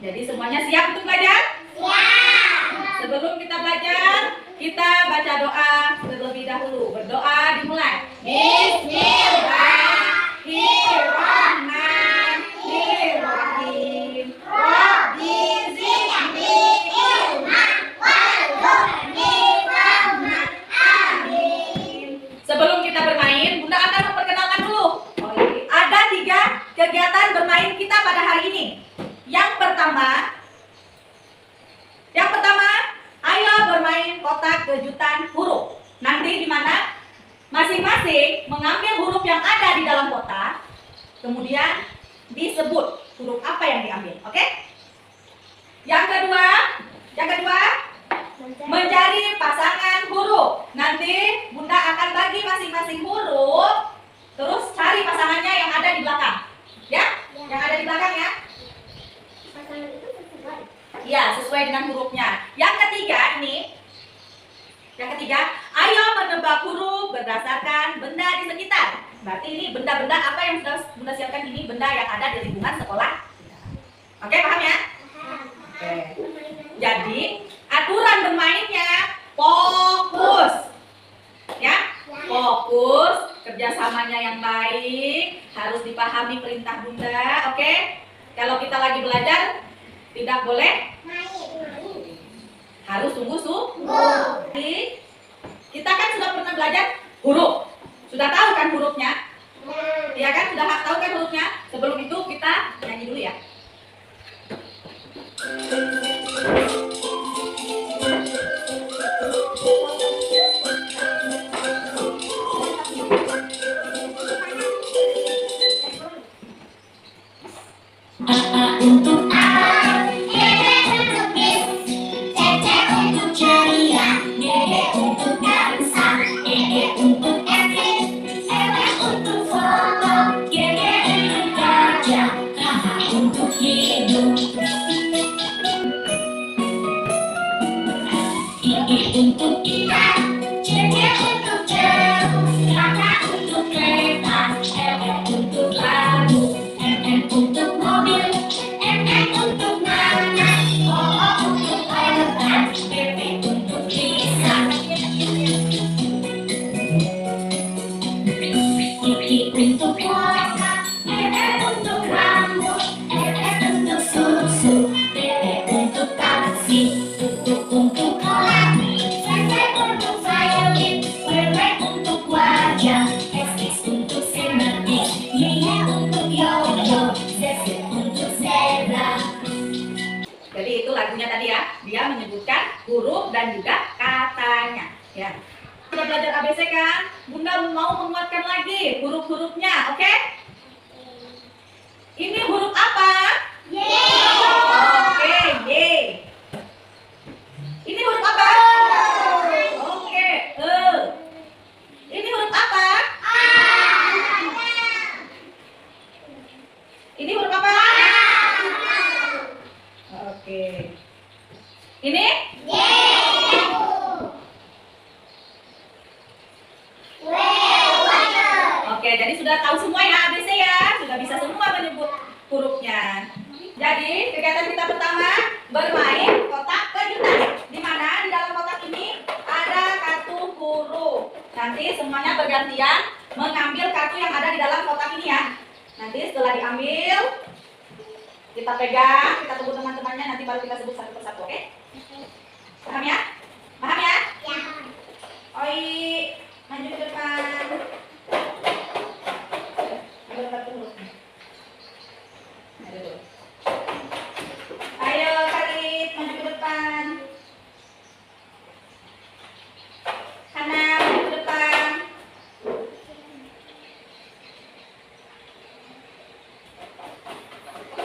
Jadi semuanya siap untuk belajar? Siap. Sebelum kita belajar, kita baca doa terlebih dahulu. Berdoa dimulai. Bismillahirrahmanirrahim. Rabbi zidni ilma warzuqni fahma. Amin. Sebelum kita bermain, Bunda akan memperkenalkan dulu. Ada 3 kegiatan bermain kita pada hari ini. Yang pertama, ayo bermain kotak kejutan huruf. Nanti di mana masing-masing mengambil huruf yang ada di dalam kotak, kemudian disebut huruf apa yang diambil, oke? Yang kedua, mencari pasangan huruf. Nanti Bunda akan bagi masing-masing huruf, terus cari pasangannya yang ada di belakang, ya? Yang ada di belakang ya? Ya, sesuai dengan hurufnya. Yang ketiga, ayo menebak huruf berdasarkan benda di sekitar. Berarti ini benda-benda apa yang sudah Bunda siapkan ini, benda yang ada di lingkungan sekolah. Oke, paham ya? Oke. Jadi, aturan bermainnya fokus. Ya? Fokus, kerjasamanya yang baik, harus dipahami perintah Bunda, oke? Kalau kita lagi belajar, tidak boleh harus sungguh-sungguh. Kita kan sudah pernah belajar huruf. Sudah tahu kan hurufnya? Iya kan? Sudah tahu kan hurufnya? Sebelum itu kita nyanyi dulu ya. Untuk A, untuk is, untuk ceria, untuk dansa, untuk eksis, untuk foto, untuk gajah, untuk hidup, untuk ikan, untuk jeruk, untuk kereta, untuk labu, untuk mobil, untuk nanas, untuk elephant, untuk bisa, untuk warna, untuk rambut, untuk susu, untuk taksi, untuk kolam, untuk violin, untuk wajah, untuk semetik, untuk yoyo, untuk zebra. Jadi itu lagunya tadi ya. Dia menyebutkan huruf dan juga katanya. Ya. Sudah belajar ABC kan? Bunda mau menguatkan lagi huruf-hurufnya, oke? Ini huruf apa? Y. Oke, Y. Ini huruf apa? Oke, E. Ini huruf apa? Ini huruf apa? Oke. Ini? Oke, jadi sudah tahu semua ya ABC ya? Sudah bisa semua menyebut hurufnya. Jadi, kegiatan kita pertama bermain kotak kejutan. Di mana di dalam kotak ini ada kartu huruf. Nanti semuanya bergantian mengambil kartu yang ada di dalam kotak ini ya. Nanti setelah diambil, kita pegang, kita tunggu teman-temannya, nanti baru kita sebut satu persatu, oke? Paham ya? Paham ya? Oi, maju ke depan. Ambil kartu hurufnya. Ayo, Karit, maju ke depan. Hana, maju ke depan.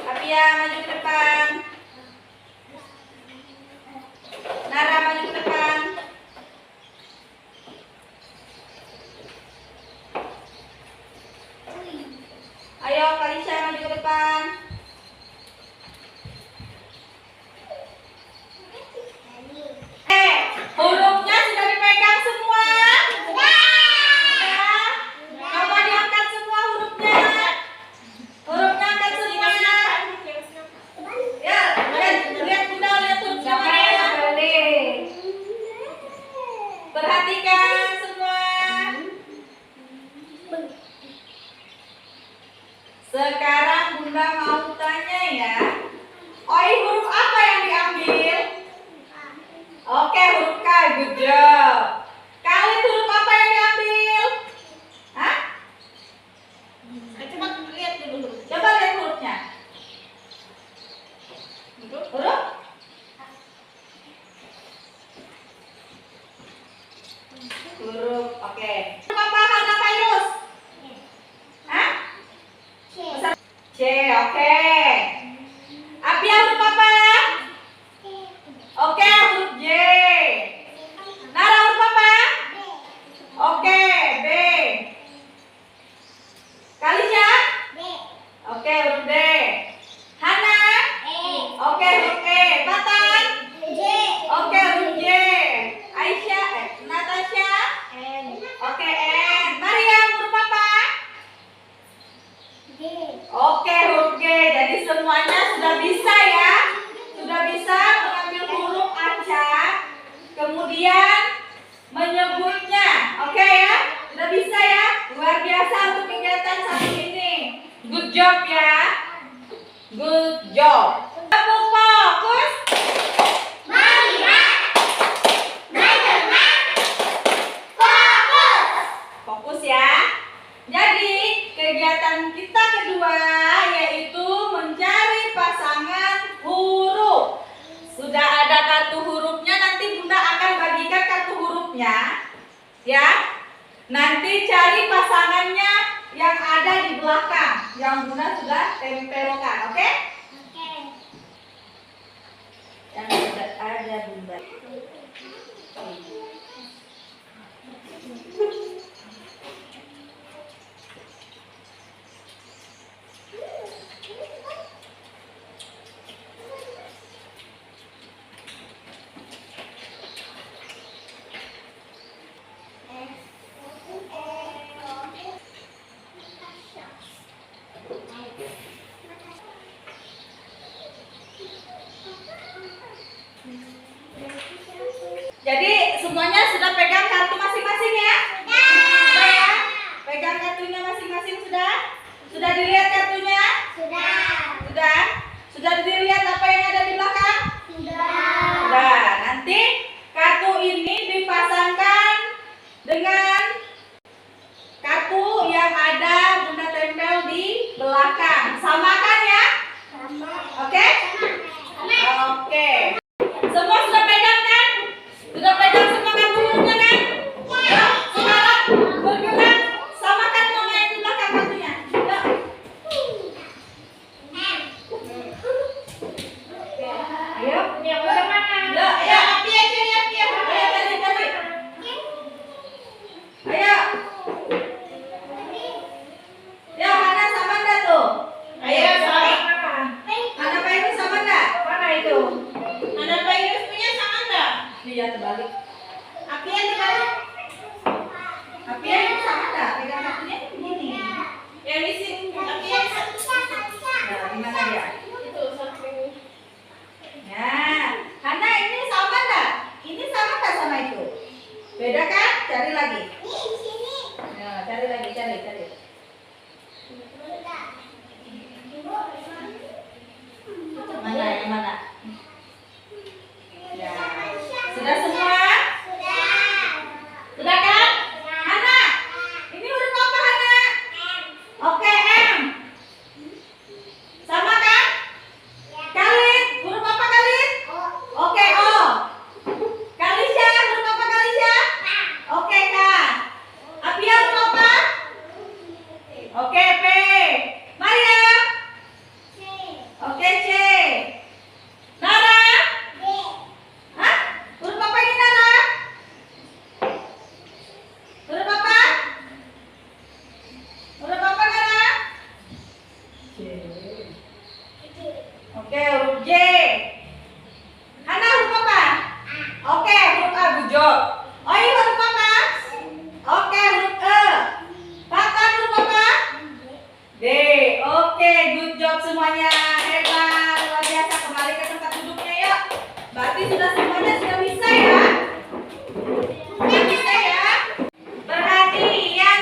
Apia, maju ke depan. Nara, maju ke depan. Huruf? Huruf, oke. Apa Hana Virus? Hah? C, oke. Apia huruf apa? Oke, huruf J. Nara huruf apa? Oke, B. Kalisha? Oke, huruf D. Hana? Oke, huruf E. Batan? Oke, huruf J. Aisyah, Natasha? Oke, N. Mariam huruf apa? Oke, huruf G. Jadi semuanya sudah bisa ya. Sudah bisa mengambil huruf acak, kemudian menyebutnya. Oke ya? Sudah bisa ya? Luar biasa untuk kegiatan satu ini. Good job ya. Good job. Tepuk fokus. Fokus ya. Jadi kegiatan kita kedua yaitu mencari pasangan huruf. Sudah ada kartu hurufnya, nanti Bunda akan bagikan kartu hurufnya. Ya. Nanti cari pasangannya yang ada di belakang, yang Bunda sudah tempelkan, oke? Yang sudah ada Bunda. Jadi semuanya sudah pegang kartu masing-masing ya? Sudah ya? Pegang kartunya masing-masing sudah? Sudah dilihat kartunya? Sudah? Sudah dilihat apa yang ada di belakang? Sudah. Nanti kartu ini dipasangkan dengan kartu yang ada Bunda tempel di belakang. Samakan ya? Oke? Oke. Semua sudah pegang kan? Sudah pegang semua kartu hurufnya kan? Yuk, sekarang bergerak. Samakan nama yang di belakang kartunya. Yuk. Ayo. Yang mana? Yuk, ayo. Ayo, tadi. Ayo. Yuk, Hana sama enggak tuh? Ayo, sama. Hana Virus sama enggak? Mana itu? Anak virus punya sama enggak? Iya, terbalik. Apia dibalik. Apia ini sama enggak? Pegang kartunya begini. Yang di sini. Apia Nah, gimana dia? itu satu. Nah, Hana ini sama enggak? Ini sama enggak sama itu? Beda kan? Cari lagi. Nah, cari lagi, cari. Mana yang mana? Ya. Sudah semua? Sudah kan? Hana, ini huruf apa Hana? Oke, M. Sama kan? Khalid, huruf apa Khalid? Oke, O. Kalisha, huruf apa Kalisha? Oke, K. Apia huruf apa? Oke, P. Mariam? Oke, C. Nara? Hah? Huruf apa ini Nara? Huruf apa? Huruf apa Nara? Oke, huruf J. Hana huruf apa? Oke, huruf A, good job. Oi, huruf apa? Oke, huruf E. Fatan huruf apa? D. Oke, good job semuanya. Hebat, luar biasa. Kembali ke tempat duduknya yuk. Berarti sudah semuanya sudah bisa ya? Sudah bisa ya? Perhatian.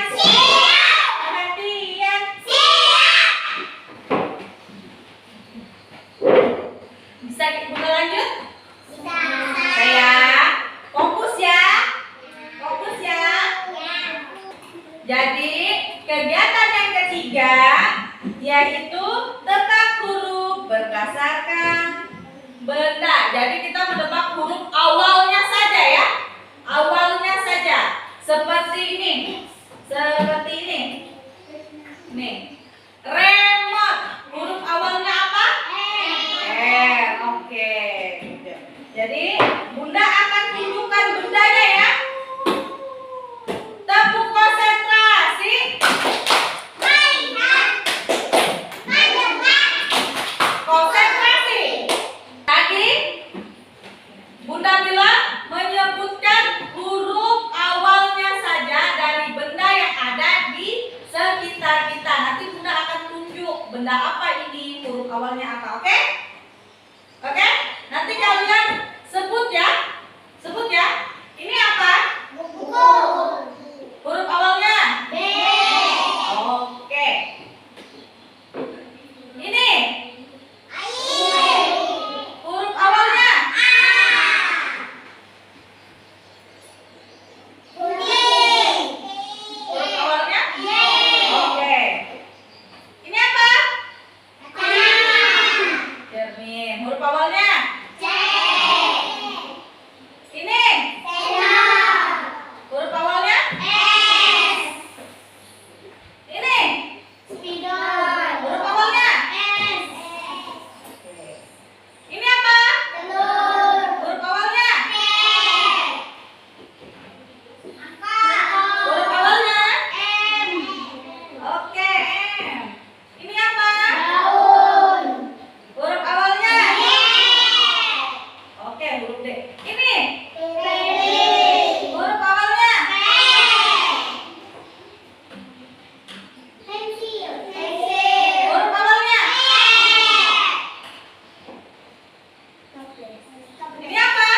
Perhatian. Bisa kita lanjut? Saya fokus ya. Fokus ya. Jadi kegiatan yang ketiga yaitu tetap huruf berdasarkan Jadi kita menebak huruf awalnya saja ya. Awalnya saja. Seperti ini. Seperti ini. Nih. Remote. Huruf awalnya apa? Oke. Jadi Bunda akan tunjukkan bendanya ya. Tepuk konsentrasi. Konsentrasi. Tadi Bunda bilang menyebutkan huruf awalnya saja dari benda yang ada di sekitar kita. Nanti Bunda akan tunjuk benda apa ini, huruf awalnya apa, oke? Oke? Nanti kalian sebut ya. Sebut ya. Ini apa? Huruf awalnya? Oke. Ini huruf awalnya? Huruf awalnya? Oke. Ini apa? Cermin. Huruf awalnya? Ini huruf awalnya? Ini huruf awalnya? Ini apa? Huruf awalnya? Huruf awalnya? Oke, M. Ini apa? Huruf awalnya? Oke, huruf D. Ini huruf awalnya? Huruf awalnya? Ini apa?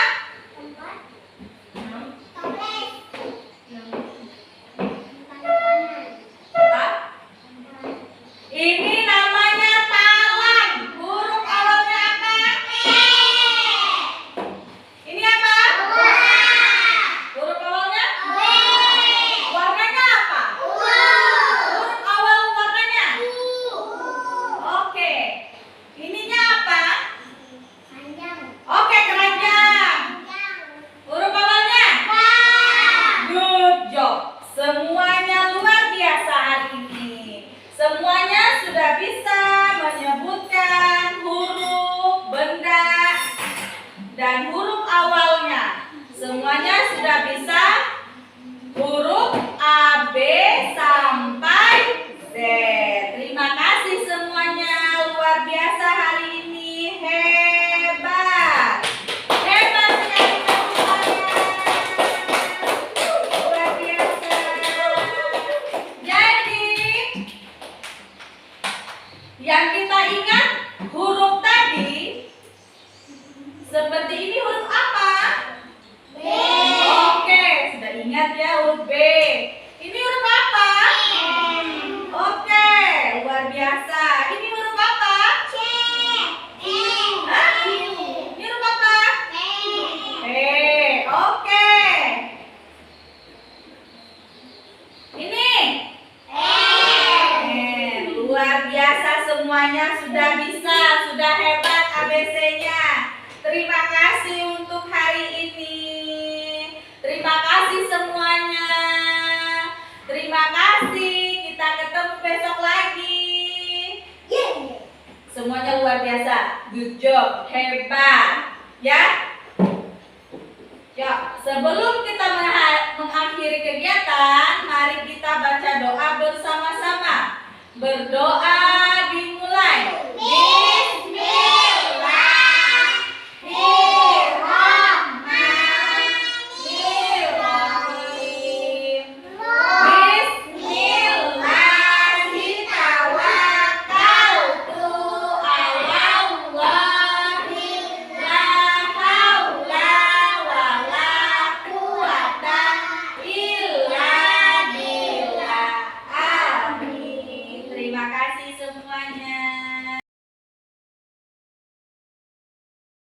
Hah? Ini namanya talang. Huruf awalnya apa? Ini apa? Huruf awalnya? Warnanya apa? Huruf awal warnanya? Oke. Ininya apa? Oke, keranjang. Huruf awalnya? Good job. Semuanya luar biasa hari ini. Semuanya sudah bisa menyebutkan huruf, benda, dan huruf awalnya. Semuanya sudah bisa huruf A, B, sampai Z. Terima kasih semuanya. Luar biasa hari ini. Hebat. Hebat sekali semuanya. Luar biasa. Jadi yang kita ingat huruf tadi seperti ini, huruf apa? Oke, sudah ingat ya huruf B. Ini huruf apa? Oke, luar biasa. Ini huruf apa? Hah? Ini huruf apa? Oke. Ini luar biasa semuanya, sudah bisa, sudah hebat ABC-nya. Terima kasih untuk hari ini. Terima kasih semuanya. Terima kasih. Kita ketemu besok lagi. Semuanya luar biasa. Good job. Hebat. Ya. Ya, sebelum kita mengakhiri kegiatan, mari kita baca doa bersama-sama. Berdoa